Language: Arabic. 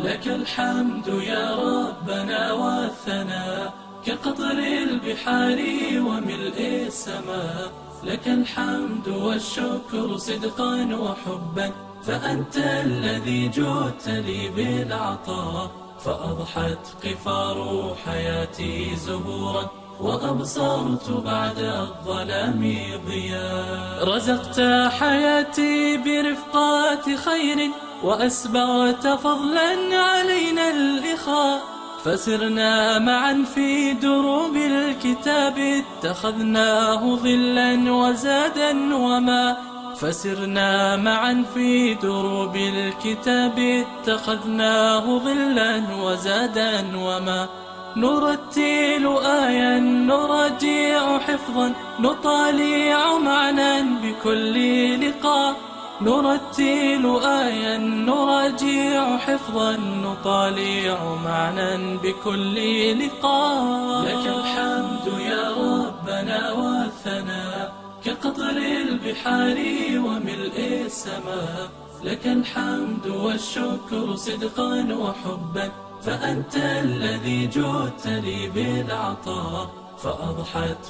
لك الحمد يا ربنا والثناء كقطر البحار وملء السماء. لك الحمد والشكر صدقا وحبا، فأنت الذي جئت لي بالعطاء. فأضحت قفار حياتي زهورا، وأبصرت بعد الظلام ضياء. رزقت حياتي برفقات خير، وأسبغت فضلا علينا الإخاء. فسرنا معا في دروب الكتاب، اتخذناه ظلا وزادا وما. فسرنا معا في دروب الكتاب، اتخذناه ظلا وزادا وما. نرتل آيا نراجع حفظا، نطالع معنا بكل لقاء. نرتل آيا نراجع حفظا، نطالع معنا بكل لقاء. لك الحمد يا ربنا والثناء كقطر البحار وملء السماء. لك الحمد والشكر صدقا وحبا، فأنت الذي جئت لي بالعطاء. فأضحت